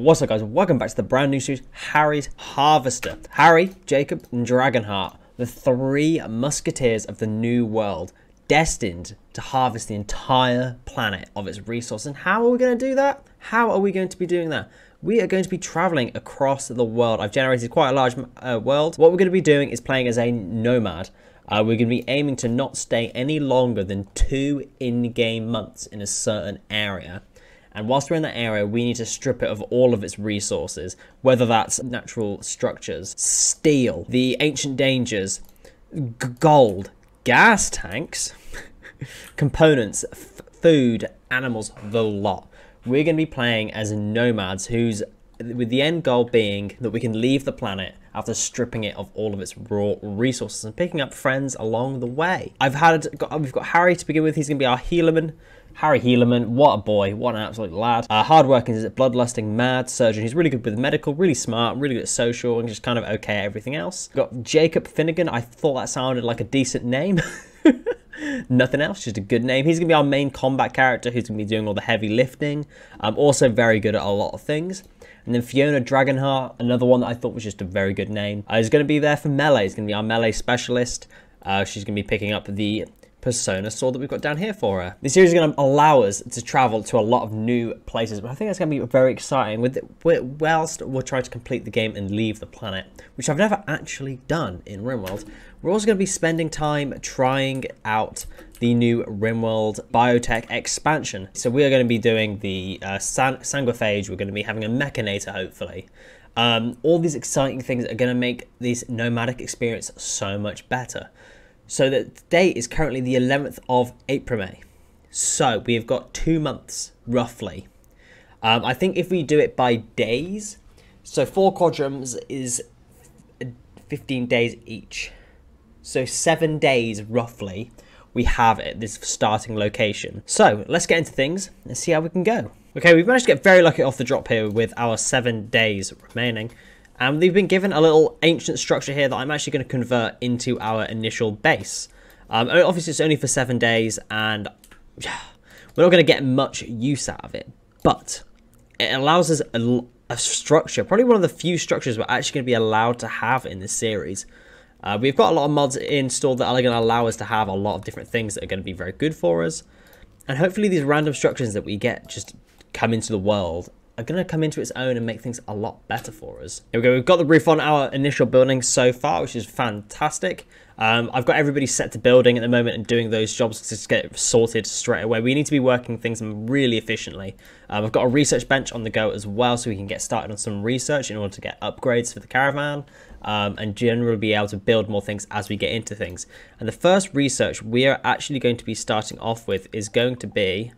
What's up, guys? Welcome back to the brand new series, Harry's Harvester. Harry, Jacob, and Dragonheart, the three musketeers of the new world, destined to harvest the entire planet of its resources. And how are we going to do that? How are we going to be doing that? We are going to be traveling across the world. I've generated quite a large world. What we're going to be doing is playing as a nomad. We're going to be aiming to not stay any longer than 2 in-game months in a certain area. And whilst we're in that area, we need to strip it of all of its resources, whether that's natural structures, steel, the ancient dangers, gold, gas tanks, components, food, animals, the lot. We're going to be playing as nomads with the end goal being that we can leave the planet after stripping it of all of its raw resources and picking up friends along the way. We've got Harry to begin with. He's going to be our healerman. Harry Healerman, what a boy, what an absolute lad. Hardworking, is it bloodlusting, mad, surgeon. He's really good with medical, really smart, really good at social, and just kind of okay at everything else. We've got Jacob Finnegan. I thought that sounded like a decent name. Nothing else, just a good name. He's going to be our main combat character who's going to be doing all the heavy lifting. Also very good at a lot of things. And then Fiona Dragonheart, another one that I thought was just a very good name. He's going to be there for melee. He's going to be our melee specialist. She's going to be picking up the Persona sword that we've got down here for her. This series is going to allow us to travel to a lot of new places, but I think that's going to be very exciting whilst we're trying to complete the game and leave the planet, which I've never actually done in Rimworld. We're also going to be spending time trying out the new Rimworld Biotech expansion. So we are going to be doing the Sanguiphage. We're going to be having a Mechanator, hopefully. All these exciting things are going to make this nomadic experience so much better. So the date is currently the 11th of April. So we've got 2 months, roughly. I think if we do it by days, so 4 quadrants is 15 days each. So 7 days, roughly, we have at this starting location. So let's get into things and see how we can go. Okay, we've managed to get very lucky off the drop here with our 7 days remaining. And we've been given a little ancient structure here that I'm actually going to convert into our initial base. Obviously, it's only for 7 days, and we're not going to get much use out of it. But it allows us a structure, probably one of the few structures we're actually going to be allowed to have in this series. We've got a lot of mods installed that are going to allow us to have a lot of different things that are going to be very good for us. And hopefully these random structures that we get just come into the world are going to come into its own and make things a lot better for us. Here we go. We've got the roof on our initial building so far, which is fantastic. I've got everybody set to building at the moment and doing those jobs to just get it sorted straight away. We need to be working things really efficiently. I've got a research bench on the go as well, so we can get started on some research in order to get upgrades for the caravan and generally be able to build more things as we get into things. And the first research we are actually going to be starting off with is going to be...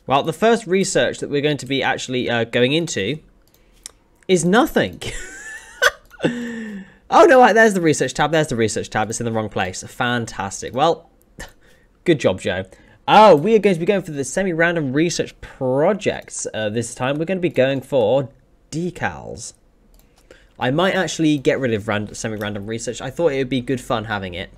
Well, the first research that we're going to be actually going into is nothing. Oh, no, right, there's the research tab. There's the research tab. It's in the wrong place. Fantastic. Well, good job, Joe. Oh, we are going to be going for the semi-random research projects this time. We're going to be going for decals. I might actually get rid of semi-random research. I thought it would be good fun having it,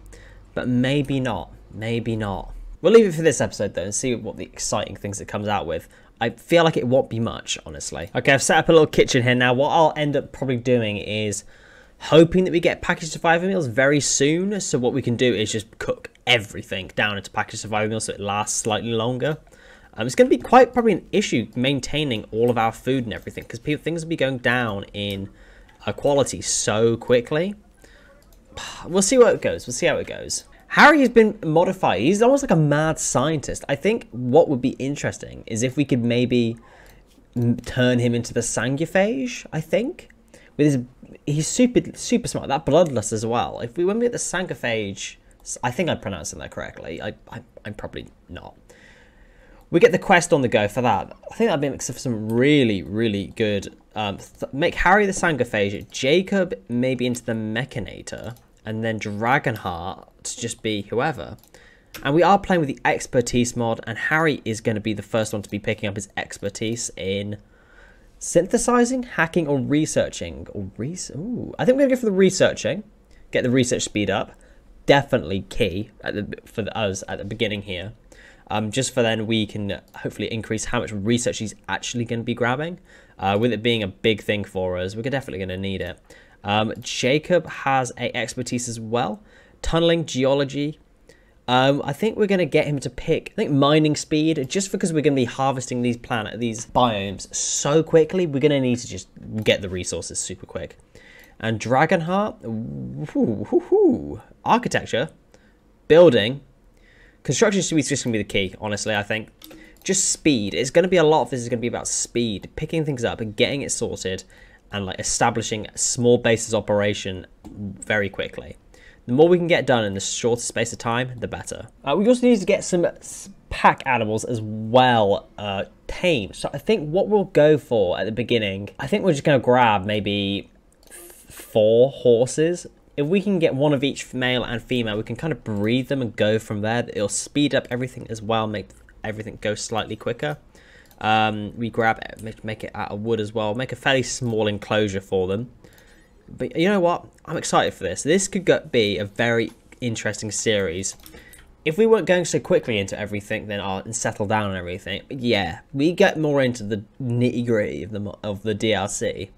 but maybe not. Maybe not. We'll leave it for this episode, though, and see what the exciting things it comes out with. I feel like it won't be much, honestly. Okay, I've set up a little kitchen here now. What I'll end up probably doing is hoping that we get packaged survivor meals very soon. So what we can do is just cook everything down into packaged survivor meals so it lasts slightly longer. It's going to be quite probably an issue maintaining all of our food and everything because things will be going down in quality so quickly. We'll see how it goes. We'll see how it goes. Harry has been modified. He's almost like a mad scientist. I think what would be interesting is if we could maybe turn him into the Sanguiphage, I think. He's super smart. That bloodlust as well. When we get the Sanguiphage, I think I'm pronouncing that correctly. I'm probably not. We get the quest on the go for that. I think that'd be some really, really good. Make Harry the Sanguiphage, Jacob maybe into the Mechanator, and then Dragonheart to just be whoever. And we are playing with the expertise mod, and Harry is going to be the first one to be picking up his expertise in synthesizing, hacking, or researching. Ooh, I think we're going to go for the researching. Get the research speed up. Definitely key for us at the beginning here. just for then we can hopefully increase how much research he's actually going to be grabbing. With it being a big thing for us, we're definitely going to need it. Jacob has a expertise as well. Tunneling, geology. I think we're going to get him to pick, I think, mining speed, just because we're going to be harvesting these biomes so quickly. We're going to need to just get the resources super quick. And Dragonheart, architecture, building, construction is just going to be the key, honestly, I think. Just speed. It's going to be a lot of this is going to be about speed, picking things up and getting it sorted, and like establishing a small bases operation very quickly. The more we can get done in the shortest space of time, the better. We also need to get some pack animals as well tamed. So I think what we'll go for at the beginning, I think we're just going to grab maybe 4 horses. If we can get one of each male and female, we can kind of breed them and go from there. It'll speed up everything as well, make everything go slightly quicker. We grab it, make it out of wood as well, make a fairly small enclosure for them. But you know what? I'm excited for this. This could be a very interesting series. If we weren't going so quickly into everything, then and settle down on everything. But yeah, we get more into the nitty-gritty of the DLC.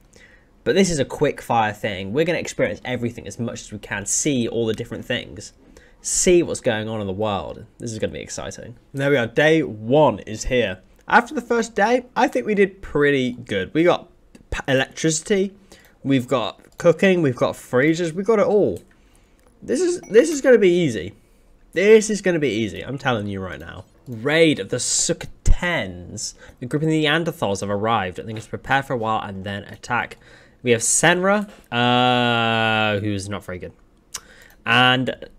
But this is a quick fire thing. We're going to experience everything as much as we can, see all the different things, see what's going on in the world. This is going to be exciting. And there we are. Day 1 is here. After the first day, I think we did pretty good. We got electricity, we've got cooking, we've got freezers, we've got it all. This is going to be easy. This is going to be easy. I'm telling you right now. Raid of the Sukkotens. The group of Neanderthals have arrived. I think it's prepare for a while and then attack. We have Senra, who's not very good. And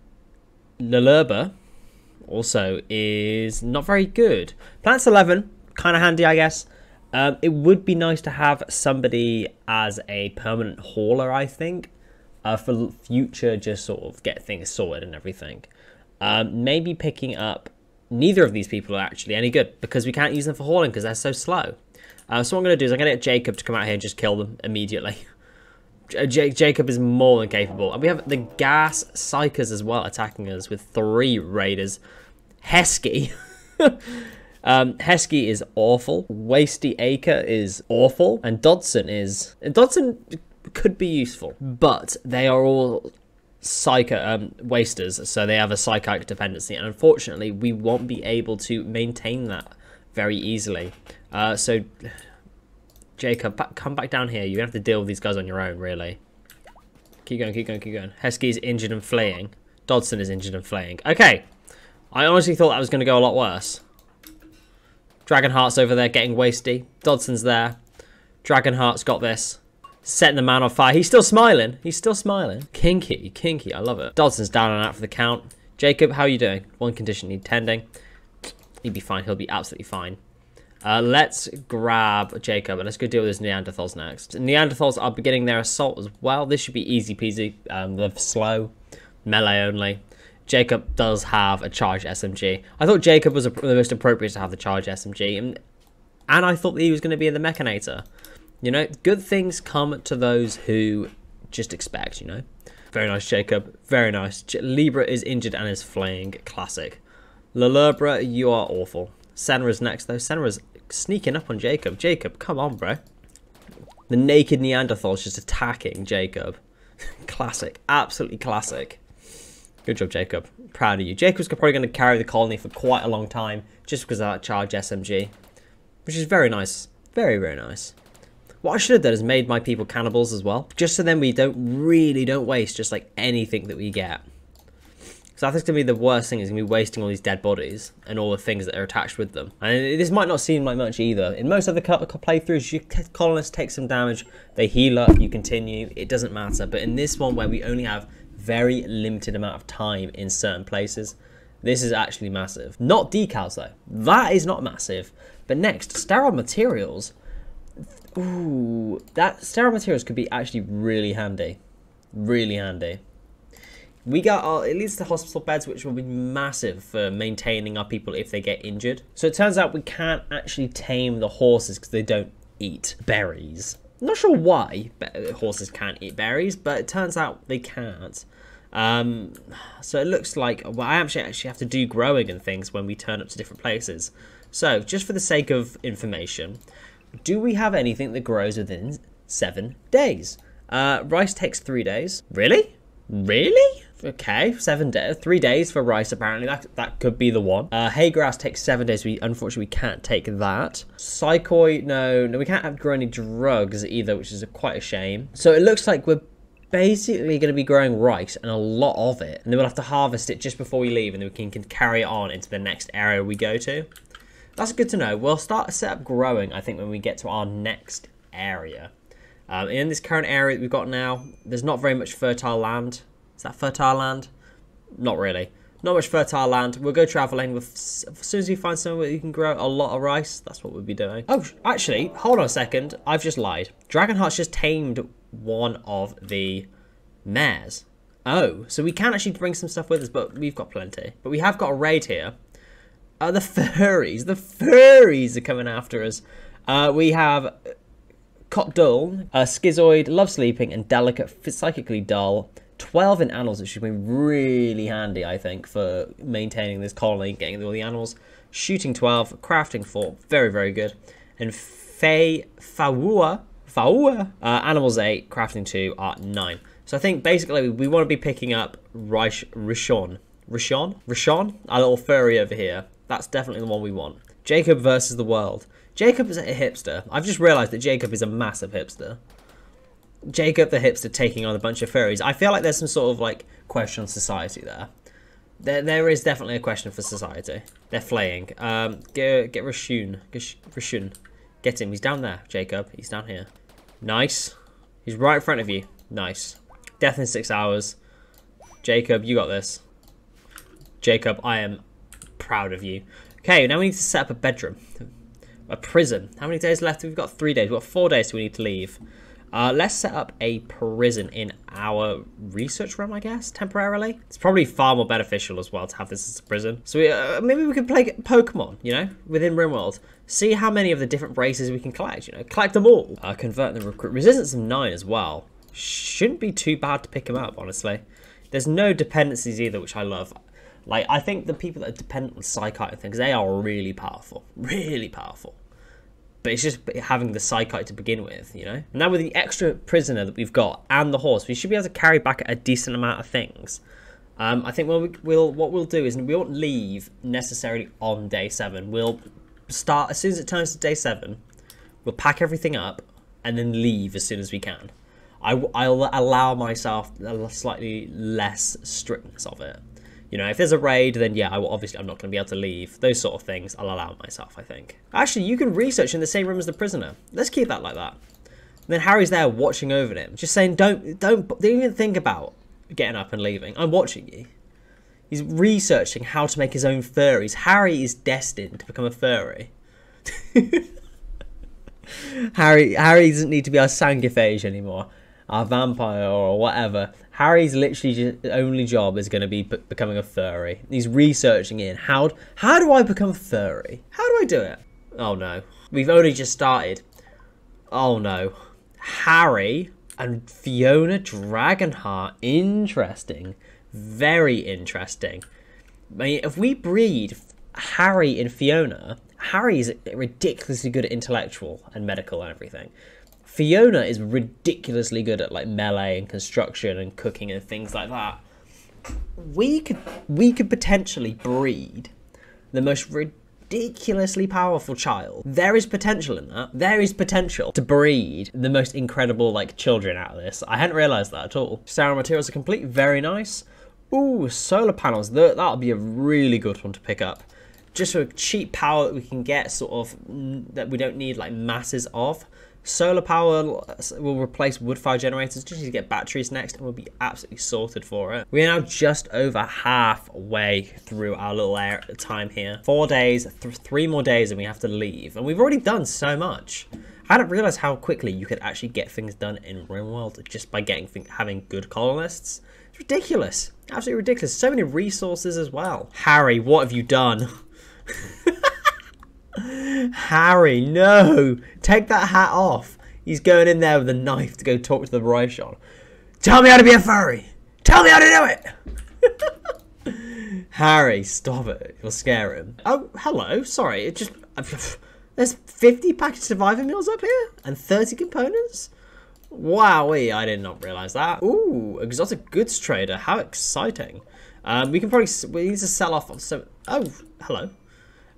Lulurba also is not very good. Plants 11, kind of handy, I guess. It would be nice to have somebody as a permanent hauler, I think, for future, just sort of get things sorted and everything. Maybe picking up, neither of these people are actually any good because we can't use them for hauling because they're so slow. So what I'm going to do is I'm going to get Jacob to come out here and just kill them immediately. Jacob is more than capable. And we have the gas psychers as well attacking us with 3 raiders. Hesky. Hesky is awful. Wasty Acre is awful. And Dodson could be useful. But they are all wasters, so they have a psychic dependency. And unfortunately, we won't be able to maintain that very easily. So, Jacob, come back down here. You have to deal with these guys on your own, really. Keep going, keep going, keep going. Hesky's injured and fleeing. Dodson is injured and fleeing. Okay. I honestly thought that was going to go a lot worse. Dragonheart's over there getting wasty. Dodson's there. Dragonheart's got this. Setting the man on fire. He's still smiling. He's still smiling. Kinky, kinky. I love it. Dodson's down and out for the count. Jacob, how are you doing? One condition, need tending. He'll be fine. He'll be absolutely fine. Let's grab Jacob and let's go deal with his Neanderthals next. Neanderthals are beginning their assault as well. This should be easy peasy. They're slow. Melee only. Jacob does have a charged SMG. I thought Jacob was the most appropriate to have the charged SMG. And I thought that he was going to be in the Mechanator. You know, good things come to those who just expect, you know. Very nice, Jacob. Very nice. Libra is injured and is fleeing. Classic. Lulurba, you are awful. Senra's next, though. Senra's sneaking up on Jacob. Jacob, come on, bro. The naked Neanderthal's just attacking Jacob. Classic. Absolutely classic. Good job, Jacob. Proud of you. Jacob's probably going to carry the colony for quite a long time just because of that charge SMG, which is very nice. Very, very nice. What I should have done is made my people cannibals as well, just so then we don't waste just like anything that we get. So I think it's going to be the worst thing is going to be wasting all these dead bodies and all the things that are attached with them. And this might not seem like much either. In most other playthroughs, you colonists take some damage, they heal up, you continue, it doesn't matter. But in this one where we only have very limited amount of time in certain places, this is actually massive. Not decals though. That is not massive. But next, sterile materials. Ooh, that sterile materials could be actually really handy. Really handy. We got at least the hospital beds, which will be massive for maintaining our people if they get injured. So it turns out we can't actually tame the horses because they don't eat berries. I'm not sure why horses can't eat berries, but it turns out they can't. So it looks like, well, I actually have to do growing and things when we turn up to different places. So just for the sake of information, do we have anything that grows within 7 days? Rice takes 3 days. Really? Really? Okay, 7 days, 3 days for rice. Apparently, that could be the one. Hay grass takes 7 days. Unfortunately we can't take that. Psychoi, no, we can't grow any drugs either, which is quite a shame. So it looks like we're basically going to be growing rice and a lot of it, and then we'll have to harvest it just before we leave, and then we can carry it on into the next area we go to. That's good to know. We'll start to set up growing, I think, when we get to our next area. In this current area that we've got now, there's not very much fertile land. Is that fertile land? Not really. Not much fertile land. We'll go traveling. As soon as we find somewhere where you can grow a lot of rice, that's what we'll be doing. Oh, actually, hold on a second. I've just lied. Dragonheart's just tamed one of the mares. Oh, so we can actually bring some stuff with us, but we've got plenty. But we have got a raid here. The furries. The furries are coming after us. We have Cotdull, Schizoid, Love Sleeping, and Delicate, Psychically Dull. 12 in animals, which should be really handy, I think, for maintaining this colony, getting all the animals. Shooting 12, crafting 4, very, very good. And Faua, animals 8, crafting 2 are 9. So I think basically we want to be picking up Rishon, our little furry over here. That's definitely the one we want. Jacob versus the world. Jacob is a hipster. I've just realised that Jacob is a massive hipster. Jacob the hipster taking on a bunch of furries. I feel like there's some sort of like question on society there. There is definitely a question for society. They're flaying. Get Rishun. Rishun. Get him. He's down there, Jacob. He's down here. Nice. He's right in front of you. Nice. Death in 6 hours. Jacob, you got this. Jacob, I am proud of you. Okay, now we need to set up a bedroom. A prison. How many days left? We've got 3 days. We've got 4 days till we need to leave. Let's set up a prison in our research room, I guess, temporarily. It's probably far more beneficial as well to have this as a prison. So maybe we could play Pokemon, you know, within Rimworld. See how many of the different races we can collect, you know, collect them all. Convert and recruit. Resistance of 9 as well. Shouldn't be too bad to pick them up, honestly. There's no dependencies either, which I love. Like, I think the people that are dependent on Psychite and things, they are really powerful. Really powerful. But it's just having the Psychite to begin with, you know? Now with the extra prisoner that we've got and the horse, we should be able to carry back a decent amount of things. I think what we'll do is we won't leave necessarily on day 7. We'll start, as soon as it turns to day 7, we'll pack everything up and then leave as soon as we can. I'll allow myself a slightly less strictness of it. You know, if there's a raid, then yeah, I'm not going to be able to leave. Those sort of things, I'll allow myself, I think. Actually, you can research in the same room as the prisoner. Let's keep that like that. And then Harry's there watching over him, just saying, don't even think about getting up and leaving. I'm watching you. He's researching how to make his own furries. Harry is destined to become a furry. Harry doesn't need to be our Sangiphage anymore, our vampire or whatever. Harry's literally just, the only job is going to be becoming a furry. He's researching in how do I become a furry? How do I do it? Oh no, we've only just started. Oh no, Harry and Fiona Dragonheart. Interesting, very interesting. I mean, if we breed Harry and Fiona, Harry's ridiculously good at intellectual and medical and everything. Fiona is ridiculously good at like melee and construction and cooking and things like that. We could potentially breed the most ridiculously powerful child. There is potential in that. There is potential to breed the most incredible like children out of this. I hadn't realised that at all. Sour materials are complete. Very nice. Ooh, solar panels. That'll be a really good one to pick up. Just for cheap power that we can get, sort of, that we don't need like masses of. Solar power will replace wood-fire generators. Just need to get batteries next and we'll be absolutely sorted for it. We are now just over halfway through our little time here. 4 days, 3 more days and we have to leave. And we've already done so much. I didn't realize how quickly you could actually get things done in Rimworld just by having good colonists. It's ridiculous. Absolutely ridiculous. So many resources as well. Harry, what have you done? Harry, no! Take that hat off. He's going in there with a knife to go talk to the Rishon. Tell me how to be a furry! Tell me how to do it! Harry, stop it. You'll scare him. Oh, hello. Sorry, it just... There's 50 packaged survivor meals up here? And 30 components? Wowee, I did not realise that. Ooh, exotic goods trader. How exciting. We need to sell off some... Oh, hello.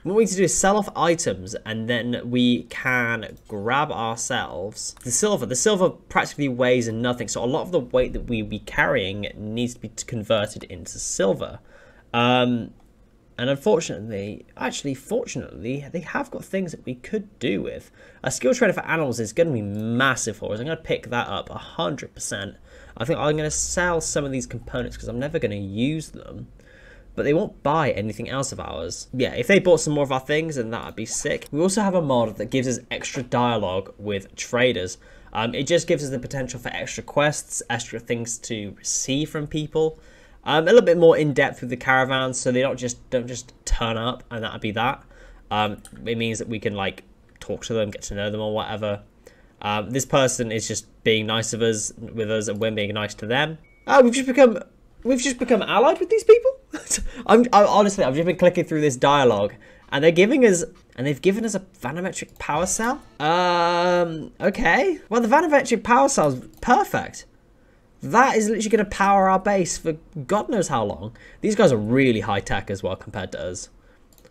What we need to do is sell off items, and then we can grab ourselves the silver. The silver practically weighs nothing, so a lot of the weight that we'll be carrying needs to be converted into silver. And unfortunately, actually, fortunately, they have got things that we could do with. A skill trader for animals is going to be massive for us. I'm going to pick that up 100%. I think I'm going to sell some of these components because I'm never going to use them. But they won't buy anything else of ours. Yeah, if they bought some more of our things, then that would be sick. We also have a mod that gives us extra dialogue with traders. It just gives us the potential for extra quests, extra things to receive from people. A little bit more in depth with the caravans, so they don't just turn up, and that'd be that. It means that we can like talk to them, get to know them, or whatever. This person is just being nice with us, and we're being nice to them. Oh, we've just become allied with these people. Honestly, I've just been clicking through this dialogue, and they've given us a vanometric power cell. Okay. Well, the vanometric power cell is perfect. That is literally going to power our base for God knows how long. These guys are really high tech as well compared to us.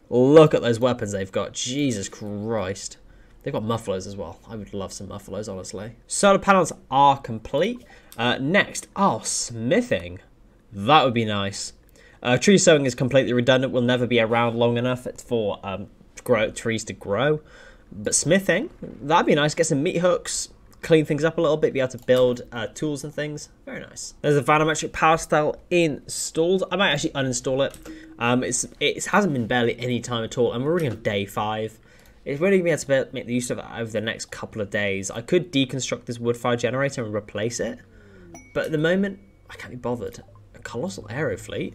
Look at those weapons they've got. Jesus Christ. They've got mufflers as well. I would love some mufflers, honestly. Solar panels are complete. Next, smithing. That would be nice. Tree sowing is completely redundant. We'll never be around long enough for trees to grow. But smithing, that'd be nice. Get some meat hooks. Clean things up a little bit, be able to build tools and things. Very nice. There's a vanometric power cell installed. I might actually uninstall it. It hasn't been barely any time at all, and we're already on day 5. It's really going to be able to make the use of it over the next couple of days. I could deconstruct this wood fire generator and replace it, but at the moment, I can't be bothered. A colossal aero fleet?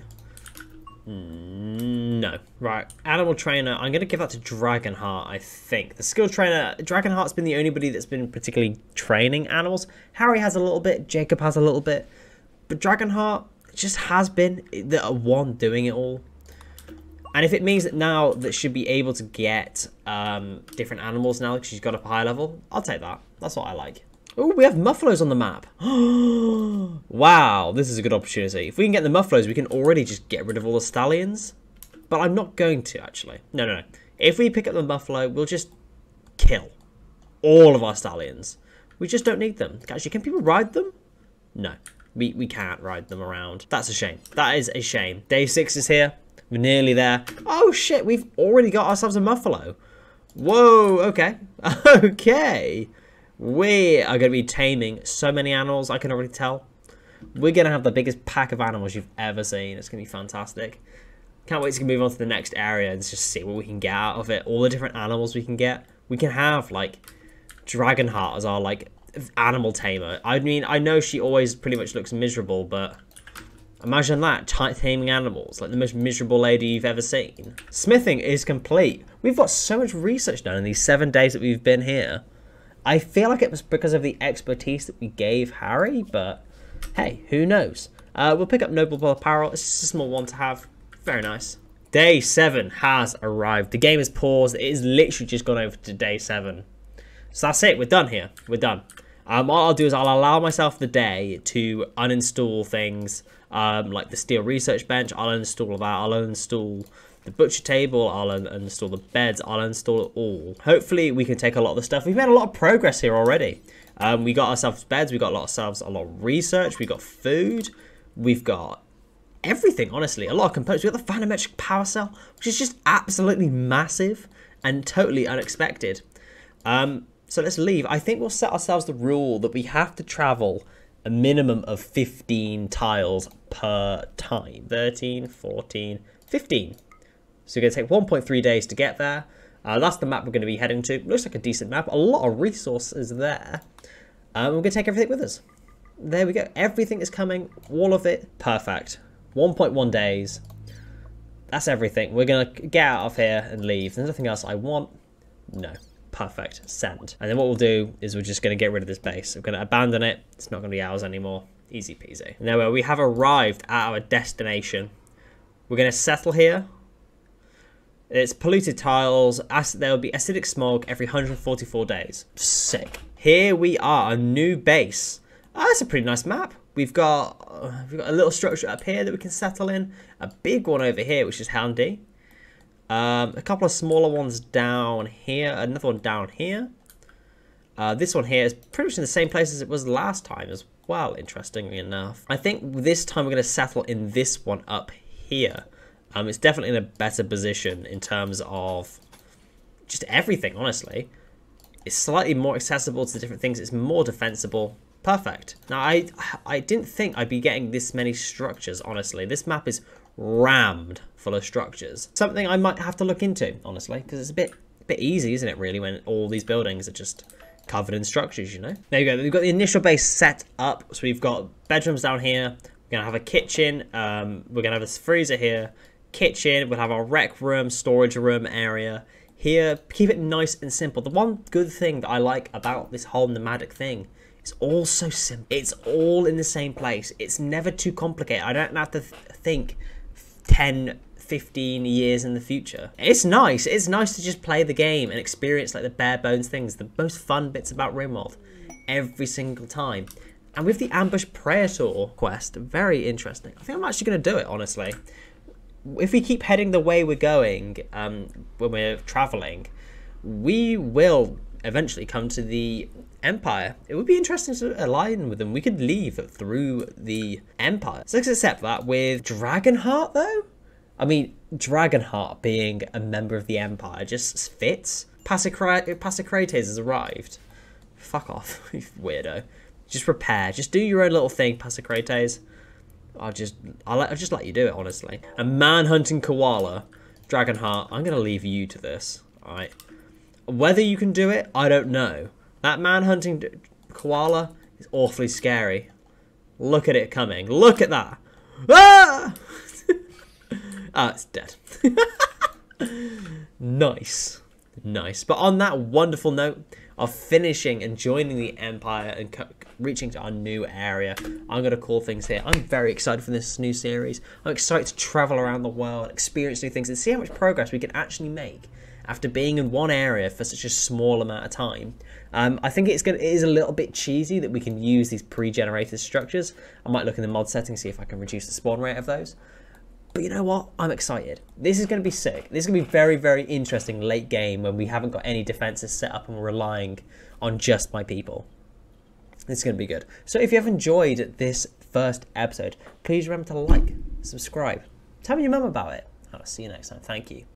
No. Right, animal trainer, I'm going to give that to Dragonheart, I think. The skill trainer, Dragonheart's been the only body that's been particularly training animals. Harry has a little bit, Jacob has a little bit, but Dragonheart just has been the one doing it all. And if it means that now that she'll be able to get different animals now because she's got up a high level, I'll take that. That's what I like. Oh, we have muffaloes on the map. Wow, this is a good opportunity. If we can get the muffaloes, we can already just get rid of all the stallions. But I'm not going to, actually. No. If we pick up the buffalo, we'll just kill all of our stallions. We just don't need them. Actually, can people ride them? No, we can't ride them around. That's a shame. That is a shame. Day 6 is here. We're nearly there. Oh, shit, we've already got ourselves a buffalo. Whoa, okay. Okay. We are going to be taming so many animals, I can already tell. We're going to have the biggest pack of animals you've ever seen. It's going to be fantastic. Can't wait to move on to the next area and just see what we can get out of it. All the different animals we can get. We can have, like, Dragonheart as our, like, animal tamer. I mean, I know she always pretty much looks miserable, but imagine that, taming animals. Like, the most miserable lady you've ever seen. Smithing is complete. We've got so much research done in these 7 days that we've been here. I feel like it was because of the expertise that we gave Harry, but hey, who knows? We'll pick up Noble Apparel. It's just a small one to have. Very nice. Day 7 has arrived. The game is paused. It is literally just gone over to day 7. So that's it. We're done here. We're done. What I'll do is I'll allow myself the day to uninstall things like the steel research bench. I'll uninstall that. I'll uninstall the butcher table, I'll uninstall the beds, I'll uninstall it all. Hopefully we can take a lot of the stuff. We've made a lot of progress here already. We got ourselves beds, we got ourselves a lot of research, we got food, we've got everything, honestly. A lot of components. We got the vanometric power cell, which is just absolutely massive and totally unexpected. So let's leave. I think we'll set ourselves the rule that we have to travel a minimum of 15 tiles per time. 13, 14, 15. So we're going to take 1.3 days to get there. That's the map we're going to be heading to. Looks like a decent map. A lot of resources there. We're going to take everything with us. There we go. Everything is coming. All of it. Perfect. 1.1 days. That's everything. We're going to get out of here and leave. There's nothing else I want. No. Perfect. Send. And then what we'll do is we're just going to get rid of this base. We're going to abandon it. It's not going to be ours anymore. Easy peasy. Now we have arrived at our destination. We're going to settle here. It's polluted tiles. There will be acidic smog every 144 days. Sick. Here we are, a new base. Oh, that's a pretty nice map. We've got a little structure up here that we can settle in. A big one over here, which is handy. A couple of smaller ones down here. Another one down here. This one here is pretty much in the same place as it was last time as well, interestingly enough. I think this time we're going to settle in this one up here. It's definitely in a better position in terms of just everything, honestly. It's slightly more accessible to the different things. It's more defensible. Perfect. Now, I didn't think I'd be getting this many structures, honestly. This map is rammed full of structures. Something I might have to look into, honestly, because it's a bit easy, isn't it, really, when all these buildings are just covered in structures, you know? There you go. We've got the initial base set up. So we've got bedrooms down here. We're going to have a kitchen. We're going to have a freezer here. Kitchen. We'll have our rec room, storage room area. Here, keep it nice and simple. The one good thing that I like about this whole nomadic thing, it's all so simple. It's all in the same place. It's never too complicated. I don't have to think 10, 15 years in the future. It's nice. It's nice to just play the game and experience like the bare bones things, the most fun bits about Rimworld every single time. And with the Ambush Praetor quest, very interesting. I think I'm actually going to do it, honestly. If we keep heading the way we're going when we're traveling, we will eventually come to the Empire. It would be interesting to align with them. We could leave through the Empire. So let's accept that. With Dragonheart, though? I mean, Dragonheart being a member of the Empire just fits. Pasicrates has arrived. Fuck off, you weirdo. Just prepare. Just do your own little thing, Pasicrates. I'll just let you do it, honestly. A man-hunting koala, Dragonheart. I'm gonna leave you to this. Alright. Whether you can do it, I don't know. That man-hunting koala is awfully scary. Look at it coming. Look at that. Ah! Ah, it's dead. Nice. Nice. But on that wonderful note of finishing and joining the Empire and reaching to our new area, I'm going to call things here. I'm very excited for this new series. I'm excited to travel around the world, experience new things, and see how much progress we can actually make after being in one area for such a small amount of time. I think it is a little bit cheesy that we can use these pre-generated structures. I might look in the mod settings, see if I can reduce the spawn rate of those. But you know what? I'm excited. This is going to be sick. This is going to be very, very interesting late game when we haven't got any defenses set up and we're relying on just my people. This is going to be good. So if you have enjoyed this first episode, please remember to like, subscribe, tell me your mum about it. I'll see you next time. Thank you.